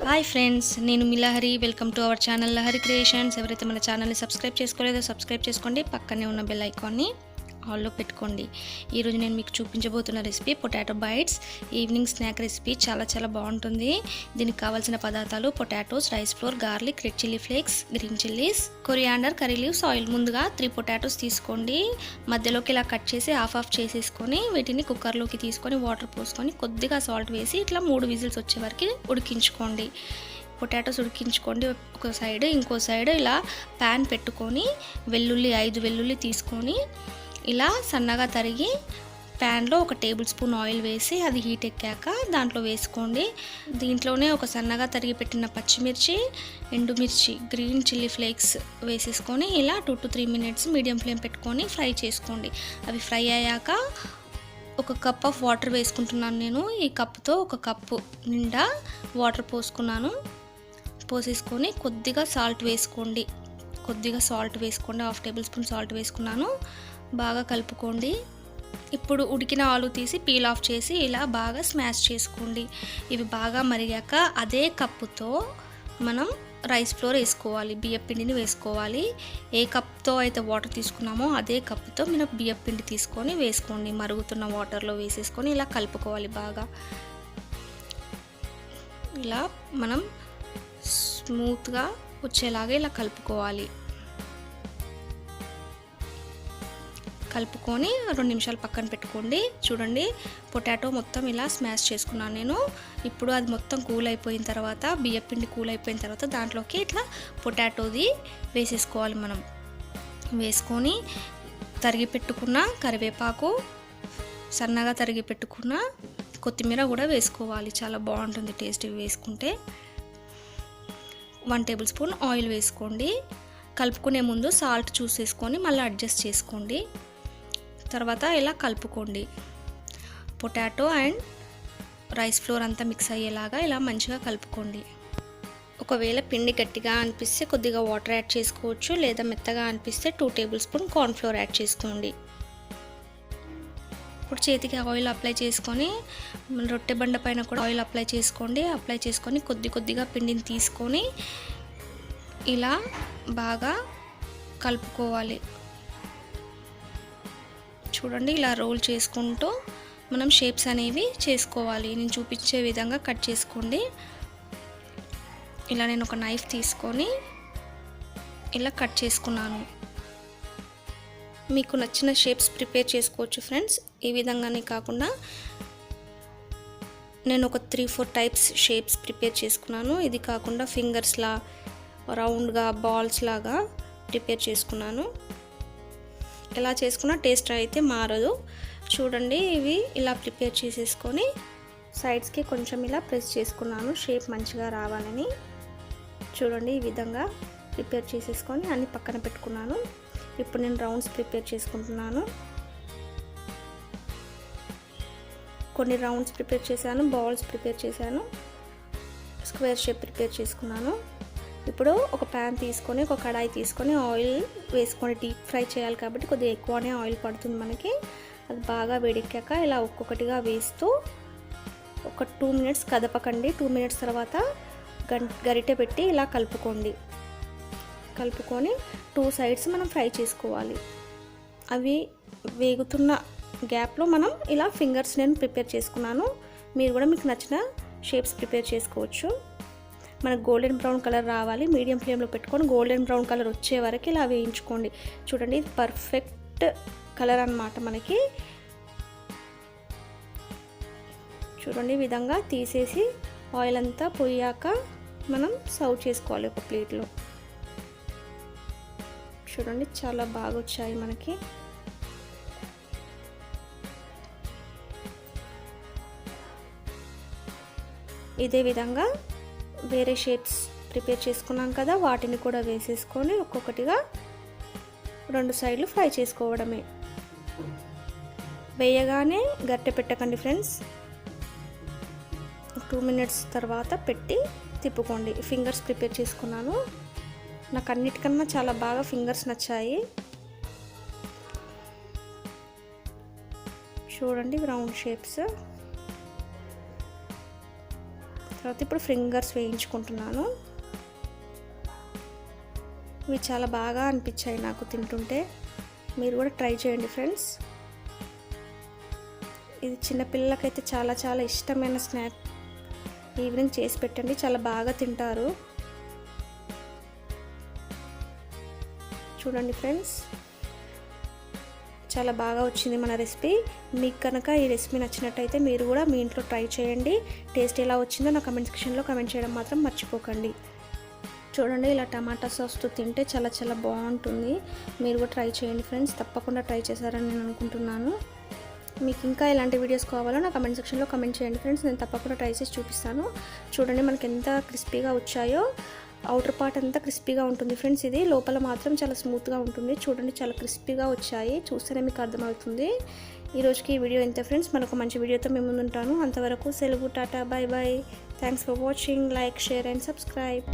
Hi friends, నేను మీ Lahari. Welcome to our channel Lahari creations. ఎవరైతే మన ఛానల్ని సబ్స్క్రైబ్ చేసుకోలేదో సబ్స్క్రైబ్ చేసుకోండి. పక్కనే ఉన్న బెల్ ఐకాన్ని ఆల్లో పెట్టుకోండి. ఈరోజు నేను మీకు చూపించబోతున్న recipe potato bites. Evening snack recipe చాలా బాగుంటుంది. దీనికి కావాల్సిన పదార్థాలు potatoes, rice flour, garlic, red chilli flakes, green chillies, coriander, curry leaves, oil. ముందుగా 3 పొటాటోస్ తీసుకోండి. మధ్యలోకి ఇలా కట్ చేసి ఆఫ్ చేసేసుకొని వీటిని కుక్కర్లోకి తీసుకొని వాటర్ పోసుకొని కొద్దిగా సాల్ట్ వేసి ఇట్లా 3 విజిల్స్ వచ్చే వరకు ఉడికించుకోండి. పొటాటోస్ ఉడికించుకోండి ఒక సైడ్. ఇంకో సైడ్ ఇలా ప్యాన్ పెట్టుకొని 5 వెల్లుల్లి తీసుకొని ఇలా సన్నగా తరిగి ప్యాన్లో 1 టేబుల్ స్పూన్ ఆయిల్ వేసి అది హీట్ ఎక్కాక దాంట్లో వేసుకోండి. దీంట్లోనే ఒక సన్నగా తరిగి పెట్టిన పచ్చిమిర్చి, ఎండుమిర్చి, గ్రీన్ చిల్లీ ఫ్లేక్స్ వేసేసుకొని ఇలా 2 to 3 మినిట్స్ మీడియం ఫ్లేమ్ పెట్టుకొని ఫ్రై చేసుకోండి. అవి ఫ్రై అయ్యాక 1 కప్ ఆఫ్ వాటర్ వేసుకుంటున్నాను నేను. ఈ కప్తో 1 కప్పు నిండా వాటర్ పోసేసుకొని కొద్దిగా సాల్ట్ వేసుకోండి. 1/2 టేబుల్ స్పూన్ సాల్ట్ వేసుకున్నాను. బాగా కలుపుకోండి. ఇప్పుడు ఉడికిన ఆలు తీసి పీల్ ఆఫ్ చేసి ఇలా బాగా స్మాష్ చేసుకోండి. ఇవి బాగా మరిగాక అదే కప్పుతో మనం రైస్ ఫ్లోర్ వేసుకోవాలి, బియ్యం పిండిని వేసుకోవాలి. ఏ కప్తో అయితే వాటర్ తీసుకున్నామో అదే కప్పుతో మనం బియ్యం పిండి తీసుకొని వేసుకోండి. మరుగుతున్న వాటర్లో వేసేసుకొని ఇలా కలుపుకోవాలి. బాగా ఇలా మనం స్మూత్గా వచ్చేలాగా ఇలా కలుపుకోవాలి. కలుపుకొని 2 నిమిషాలు పక్కన పెట్టుకోండి. చూడండి, పొటాటో మొత్తం ఇలా స్మాష్ చేసుకున్నాను నేను. ఇప్పుడు అది మొత్తం కూల్ అయిపోయిన తర్వాత, బియ్యం పిండి కూల్ అయిపోయిన తర్వాత దాంట్లోకి ఇట్లా పొటాటోది వేసేసుకోవాలి. మనం వేసుకొని తరిగి పెట్టుకున్న కరివేపాకు, సన్నగా తరిగి పెట్టుకున్న కొత్తిమీర కూడా వేసుకోవాలి. చాలా బాగుంటుంది టేస్ట్ ఇవి వేసుకుంటే. 1 టేబుల్ స్పూన్ ఆయిల్ వేసుకోండి. కలుపుకునే ముందు సాల్ట్ చూసేసుకొని మళ్ళీ అడ్జస్ట్ చేసుకోండి. తర్వాత ఇలా కలుపుకోండి. పొటాటో అండ్ రైస్ ఫ్లోర్ అంతా మిక్స్ అయ్యేలాగా ఇలా మంచిగా కలుపుకోండి. ఒకవేళ పిండి గట్టిగా అనిపిస్తే కొద్దిగా వాటర్ యాడ్ చేసుకోవచ్చు, లేదా మెత్తగా అనిపిస్తే 2 table spoon corn flour add చేసుకోండి. ఇప్పుడు చేతికి ఆయిల్ అప్లై చేసుకొని రొట్టె బండ పైన కూడా ఆయిల్ అప్లై చేసుకోండి. అప్లై చేసుకొని కొద్దిగా పిండిని తీసుకొని ఇలా బాగా కలుపుకోవాలి. చూడండి, ఇలా రోల్ చేసుకుంటూ మనం షేప్స్ అనేవి చేసుకోవాలి. నేను చూపించే విధంగా కట్ చేసుకోండి. ఇలా నేను ఒక నైఫ్ తీసుకొని ఇలా కట్ చేసుకున్నాను. మీకు నచ్చిన షేప్స్ ప్రిపేర్ చేసుకోవచ్చు ఫ్రెండ్స్. ఈ విధంగానే కాకుండా నేను ఒక 3-4 టైప్స్ షేప్స్ ప్రిపేర్ చేసుకున్నాను. ఇది కాకుండా ఫింగర్స్లా, రౌండ్గా, బాల్స్ లాగా ప్రిపేర్ చేసుకున్నాను. ఎలా చేసుకున్నా టేస్ట్ అయితే మారదు. చూడండి, ఇవి ఇలా ప్రిపేర్ చేసేసుకొని సైడ్స్కి కొంచెం ఇలా ప్రెస్ చేసుకున్నాను షేప్ మంచిగా రావాలని. చూడండి, ఈ విధంగా ప్రిపేర్ చేసేసుకొని అన్ని పక్కన పెట్టుకున్నాను. ఇప్పుడు నేను రౌండ్స్ ప్రిపేర్ చేసుకుంటున్నాను. కొన్ని రౌండ్స్ ప్రిపేర్ చేశాను, బాల్స్ ప్రిపేర్ చేశాను, స్క్వేర్ షేప్ ప్రిపేర్ చేసుకున్నాను. ఇప్పుడు ఒక ప్యాన్ తీసుకొని, ఒక కడాయి తీసుకొని ఆయిల్ వేసుకొని డీప్ ఫ్రై చేయాలి కాబట్టి కొద్దిగా ఎక్కువనే ఆయిల్ పడుతుంది మనకి. అది బాగా వేడెక్కాక ఇలా ఒక్కొక్కటిగా వేస్తూ ఒక 2 మినిట్స్ కదపకండి. 2 మినిట్స్ తర్వాత గరిటె పెట్టి ఇలా కలుపుకోండి. కలుపుకొని 2 సైడ్స్ మనం ఫ్రై చేసుకోవాలి. అవి వేగుతున్న గ్యాప్లో మనం ఇలా ఫింగర్స్ నేను ప్రిపేర్ చేసుకున్నాను. మీరు కూడా మీకు నచ్చిన షేప్స్ ప్రిపేర్ చేసుకోవచ్చు. మనకు గోల్డెన్ బ్రౌన్ కలర్ రావాలి. మీడియం ఫ్లేమ్లో పెట్టుకొని గోల్డెన్ బ్రౌన్ కలర్ వచ్చే వరకు ఇలా వేయించుకోండి. చూడండి, ఇది పర్ఫెక్ట్ కలర్ అన్నమాట మనకి. చూడండి, ఈ విధంగా తీసేసి ఆయిల్ అంతా పోయాక మనం సర్వ్ చేసుకోవాలి ఒక ప్లేట్లో. చూడండి, చాలా బాగా వచ్చాయి మనకి. ఇదే విధంగా వేరే షేప్స్ ప్రిపేర్ చేసుకున్నాం కదా, వాటిని కూడా వేసేసుకొని ఒక్కొక్కటిగా 2 సైడ్లు ఫ్రై చేసుకోవడమే. వేయగానే గరిటె పెట్టకండి ఫ్రెండ్స్. 2 మినిట్స్ తర్వాత పెట్టి తిప్పుకోండి. ఫింగర్స్ ప్రిపేర్ చేసుకున్నాను. నాకు అన్నిటికన్నా చాలా బాగా ఫింగర్స్ నచ్చాయి. చూడండి, రౌండ్ షేప్స్ తర్వాత ఇప్పుడు ఫింగర్స్ వేయించుకుంటున్నాను. ఇవి చాలా బాగా అనిపించాయి నాకు తింటుంటే. మీరు కూడా ట్రై చేయండి ఫ్రెండ్స్. ఇది చిన్నపిల్లలకైతే చాలా చాలా ఇష్టమైన స్నాక్. ఈవినింగ్ చేసి పెట్టండి, చాలా బాగా తింటారు. చూడండి ఫ్రెండ్స్, చాలా బాగా వచ్చింది మన రెసిపీ. మీకు కనుక ఈ రెసిపీ నచ్చినట్టయితే మీరు కూడా మీ ఇంట్లో ట్రై చేయండి. టేస్ట్ ఎలా వచ్చిందో నా కమెంట్ సెక్షన్లో కమెంట్ చేయడం మాత్రం మర్చిపోకండి. చూడండి, ఇలా టమాటా సాస్తో తింటే చాలా చాలా బాగుంటుంది. మీరు కూడా ట్రై చేయండి ఫ్రెండ్స్. తప్పకుండా ట్రై చేశారని నేను అనుకుంటున్నాను. మీకు ఇంకా ఎలాంటి వీడియోస్ కావాలో నా కమెంట్ సెక్షన్లో కమెంట్ చేయండి ఫ్రెండ్స్. నేను తప్పకుండా ట్రై చేసి చూపిస్తాను. చూడండి మనకి ఎంత క్రిస్పీగా వచ్చాయో. అవుటర్ పార్ట్ అంతా క్రిస్పీగా ఉంటుంది ఫ్రెండ్స్. ఇది లోపల మాత్రం చాలా స్మూత్గా ఉంటుంది. చూడండి, చాలా క్రిస్పీగా వచ్చాయి. చూస్తేనే మీకు అర్థమవుతుంది. ఈరోజుకి ఈ వీడియో ఇంతే ఫ్రెండ్స్. మరొక మంచి వీడియోతో మేము ముందుంటాను. అంతవరకు సెలవు, tata, bye bye. Thanks for watching. Like, share and subscribe.